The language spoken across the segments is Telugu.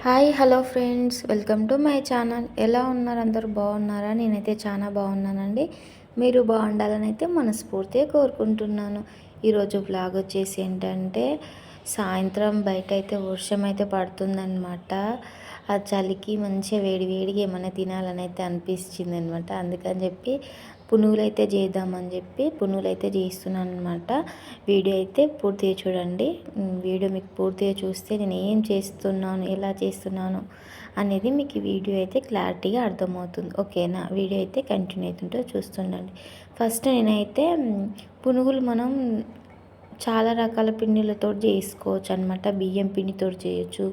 Hi hello friends, welcome to my channel. ఎలా ఉన్నారు? అందరూ బాగున్నారా? నేనైతే చాలా బాగున్నానండి. మీరు బాగుండాలని అయితే మనస్ఫూర్తిగా కోరుకుంటున్నాను. ఈరోజు వ్లాగ్ వచ్చేసి ఏంటంటే, సాయంత్రం బయట అయితే వర్షం అయితే పడుతుందన్నమాట. ఆ చలికి మంచిగా వేడి వేడిగా ఏమైనా తినాలని అయితే అనిపించింది అనమాట. అందుకని చెప్పి పునుగులు అయితే చేద్దామని చెప్పి పునుగులు అయితే చేస్తున్నాను అనమాట. వీడియో అయితే పూర్తిగా చూడండి. వీడియో మీకు పూర్తిగా చూస్తే నేను ఏం చేస్తున్నాను, ఎలా చేస్తున్నాను అనేది మీకు వీడియో అయితే క్లారిటీగా అర్థమవుతుంది. ఓకేనా? వీడియో అయితే కంటిన్యూ అవుతుంటే చూస్తుండండి. ఫస్ట్ నేనైతే పునుగులు మనం చాలా రకాల పిండిలతో చేసుకోవచ్చు అనమాట. బియ్యం పిండితో చేయొచ్చు,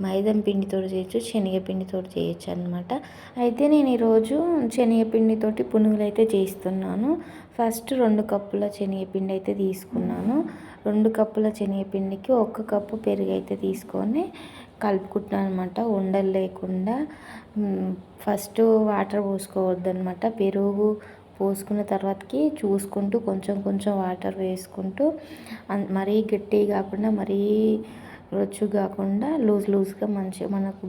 మైదం పిండితో చేయొచ్చు, శనగపిండితో చేయొచ్చు అనమాట. అయితే నేను ఈరోజు శనగపిండితోటి పునుగులు అయితే చేస్తున్నాను. ఫస్ట్ 2 కప్పుల శనగపిండి అయితే తీసుకున్నాను. 2 కప్పుల శనగపిండికి 1 కప్పు పెరుగు అయితే తీసుకొని కలుపుకుంటున్నాను అనమాట. ఉండలు లేకుండా. ఫస్ట్ వాటర్ పోసుకోవద్దు అనమాట. పెరుగు పోసుకున్న తర్వాతకి చూసుకుంటూ కొంచెం కొంచెం వాటర్ వేసుకుంటూ, మరీ గట్టి కాకుండా మరీ రొచ్చు కాకుండా లూజ్గా మంచిగా మనకు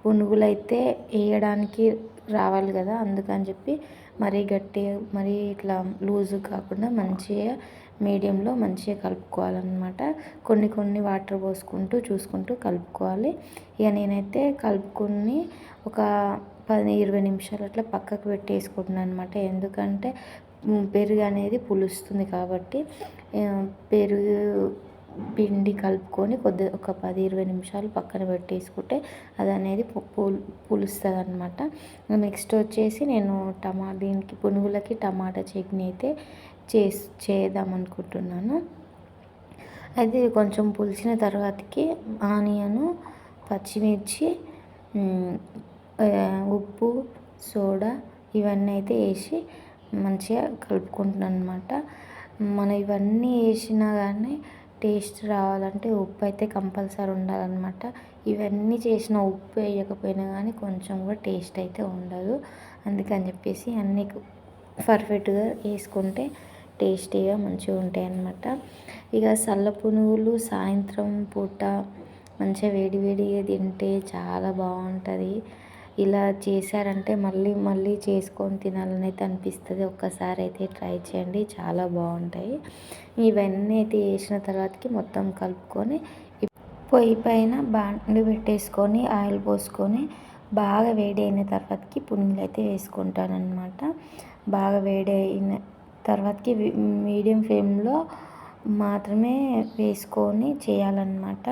పునుగులు అయితే వేయడానికి రావాలి కదా. అందుకని చెప్పి మరీ గట్టిగా మరీ ఇట్లా లూజు కాకుండా మంచిగా మీడియంలో మంచిగా కలుపుకోవాలన్నమాట. కొన్ని కొన్ని వాటర్ పోసుకుంటూ చూసుకుంటూ కలుపుకోవాలి. ఇక నేనైతే కలుపుకొని ఒక 10-20 నిమిషాలు అట్లా పక్కకు పెట్టేసుకుంటున్నాను అనమాట. ఎందుకంటే పెరుగు అనేది పులుస్తుంది కాబట్టి పెరుగు పిండి కలుపుకొని ఒక 10-20 నిమిషాలు పక్కన పెట్టేసుకుంటే అది అనేది పులుస్తుంది అనమాట. నెక్స్ట్ వచ్చేసి నేను దీనికి పునుగులకి టమాటా చట్నీ అయితే చేద్దాం అనుకుంటున్నాను. అది కొంచెం పులిసిన తర్వాతకి ఆనియను, పచ్చిమిర్చి, ఉప్పు, సోడా ఇవన్నీ అయితే వేసి మంచిగా కలుపుకుంటున్నాను అనమాట. మనం ఇవన్నీ వేసినా కానీ టేస్ట్ రావాలంటే ఉప్పు అయితే కంపల్సరీ ఉండాలన్నమాట. ఇవన్నీ చేసిన ఉప్పు వేయకపోయినా కానీ కొంచెం కూడా టేస్ట్ అయితే ఉండదు. అందుకని చెప్పేసి అన్నీ పర్ఫెక్ట్గా వేసుకుంటే టేస్టీగా మంచిగా ఉంటాయి అన్నమాట. ఇక చల్ల పునుగులు సాయంత్రం పూట మంచిగా వేడి వేడిగా తింటే చాలా బాగుంటుంది. ఇలా చేశారంటే మళ్ళీ మళ్ళీ చేసుకొని తినాలని అయితే అనిపిస్తుంది. ఒక్కసారి అయితే ట్రై చేయండి, చాలా బాగుంటాయి. ఇవన్నీ అయితే వేసిన తర్వాతకి మొత్తం కలుపుకొని పొయ్యి పైన బాండి పెట్టేసుకొని ఆయిల్ పోసుకొని బాగా వేడి అయిన తర్వాతకి పునుగులు అయితే వేసుకుంటానన్నమాట. బాగా వేడి అయిన తర్వాతకి మీడియం ఫ్లేమ్లో మాత్రమే వేసుకొని చేయాలన్నమాట.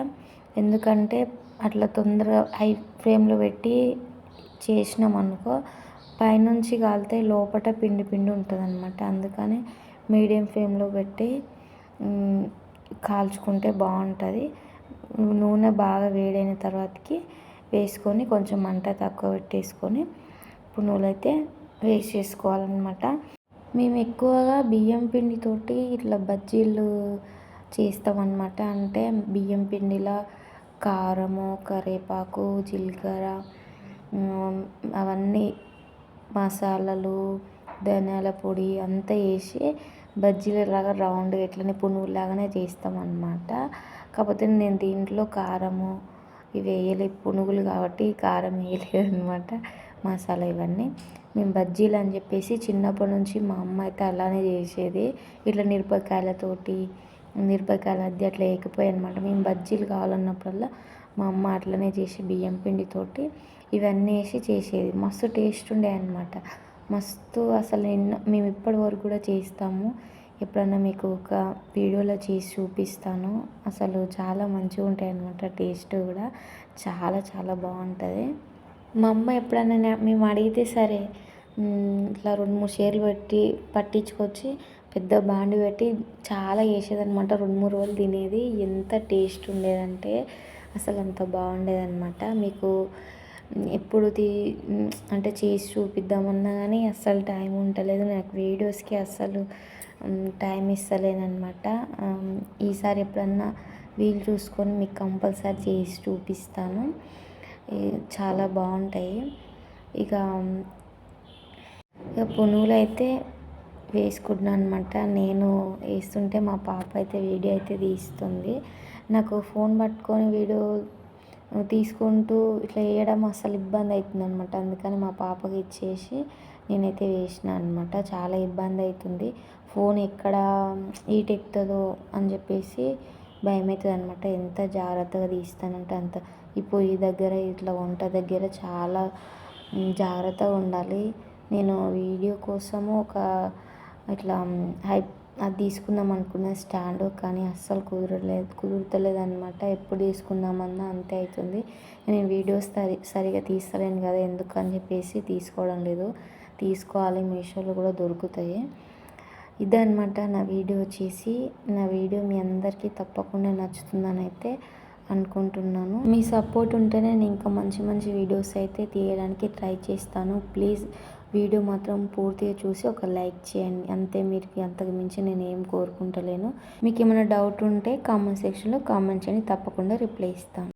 ఎందుకంటే అట్లా తొందరగా హై ఫ్లేమ్లో పెట్టి చేసినామనుకో పైనుంచి కాలితే లోపల పిండి పిండి ఉంటుంది అనమాట. అందుకని మీడియం ఫ్లేమ్లో పెట్టి కాల్చుకుంటే బాగుంటుంది. నూనె బాగా వేడైన తర్వాతకి వేసుకొని కొంచెం మంట తక్కువ పెట్టేసుకొని పునుగులు అయితే వేసేసుకోవాలన్నమాట. మేము ఎక్కువగా బియ్యం పిండితోటి ఇట్లా బజ్జీలు చేస్తామన్నమాట. అంటే బియ్యం పిండిలో కారము, కరివేపాకు, జీలకర్ర అవన్నీ మసాలాలు, ధనియాల పొడి అంతా వేసి బజ్జీలలాగా రౌండ్గా ఇట్లనే పునుగులాగానే చేస్తామన్నమాట. కాకపోతే నేను దీంట్లో కారము ఇవి వేయలేదు, పునుగులు కాబట్టి కారం వేయలేదు అనమాట. మసాలా ఇవన్నీ మేము బజ్జీలు అని చెప్పేసి చిన్నప్పటి నుంచి మా అమ్మ అయితే అలానే చేసేది. ఇట్లా మిరపకాయల అద్దె అట్లా వేయకపోయాయి అనమాట. మేము బజ్జీలు కావాలన్నప్పుడల్లా మా అమ్మ అట్లనే చేసి బియ్యం పిండితోటి ఇవన్నీ వేసి చేసేది. మస్తు టేస్ట్ ఉండే అనమాట. మస్తు అసలు మేము ఇప్పటి వరకు కూడా చేస్తాము. ఎప్పుడన్నా మీకు ఒక వీడియోలో చేసి చూపిస్తాను. అసలు చాలా మంచిగా ఉంటాయి అన్నమాట. టేస్ట్ కూడా చాలా చాలా బాగుంటుంది. మా అమ్మ ఎప్పుడైనా మేము అడిగితే సరే ఇట్లా 2-3 షేర్లు పట్టించుకొచ్చి పెద్ద బాండి పెట్టి చాలా చేసేదన్నమాట. 2-3 రోజులు తినేది. ఎంత టేస్ట్ ఉండేదంటే అసలు అంత బాగుండేదన్నమాట. మీకు ఎప్పుడు అంటే చేసి చూపిద్దామన్నా కానీ అస్సలు టైం ఉండలేదు నాకు. వీడియోస్కి అస్సలు టైం ఇస్తలేనమాట. ఈసారి ఎప్పుడన్నా వీలు చూసుకొని మీకు కంపల్సరీ చేసి చూపిస్తాను. చాలా బాగుంటాయి. ఇక పునుగులు అయితే వేసుకుంటున్నాను అనమాట. నేను వేస్తుంటే మా పాప అయితే వీడియో అయితే తీస్తుంది. నాకు ఫోన్ పట్టుకొని వీడియో తీసుకుంటూ ఇట్లా వేయడం అసలు ఇబ్బంది అవుతుందనమాట. అందుకని మా పాపకి ఇచ్చేసి నేనైతే వేసిన అనమాట. చాలా ఇబ్బంది అవుతుంది, ఫోన్ ఎక్కడ హీట్ ఎక్కుతుందో అని చెప్పేసి భయమవుతుంది అనమాట. ఎంత జాగ్రత్తగా తీస్తానంటే అంత. ఈ పొయ్యి దగ్గర ఇట్లా వంట దగ్గర చాలా జాగ్రత్తగా ఉండాలి. నేను వీడియో కోసము ఒక ఇట్లా అది తీసుకుందాం అనుకున్న స్టాండ్, కానీ అస్సలు కుదురుతలేదు అనమాట. ఎప్పుడు తీసుకుందామన్నా అంతే అవుతుంది. నేను వీడియోస్ సరిగా తీస్తలేను కదా, ఎందుకు అని చెప్పేసి తీసుకోవడం లేదు. తీసుకోవాలి, మీషోలో కూడా దొరుకుతాయి. ఇదనమాట నా వీడియో వచ్చేసి. నా వీడియో మీ అందరికీ తప్పకుండా నచ్చుతుందని అయితే అనుకుంటున్నాను. మీ సపోర్ట్ ఉంటేనే నేను ఇంకా మంచి మంచి వీడియోస్ అయితే తీయడానికి ట్రై చేస్తాను. ప్లీజ్ వీడియో మాత్రం పూర్తిగా చూసి ఒక లైక్ చేయండి అంతే. మీరు అంతకు మించి నేను ఏం కోరుకుంటలేను. మీకు ఏమైనా డౌట్ ఉంటే కామెంట్ సెక్షన్లో కామెంట్ చేయండి, తప్పకుండా రిప్లై ఇస్తాను.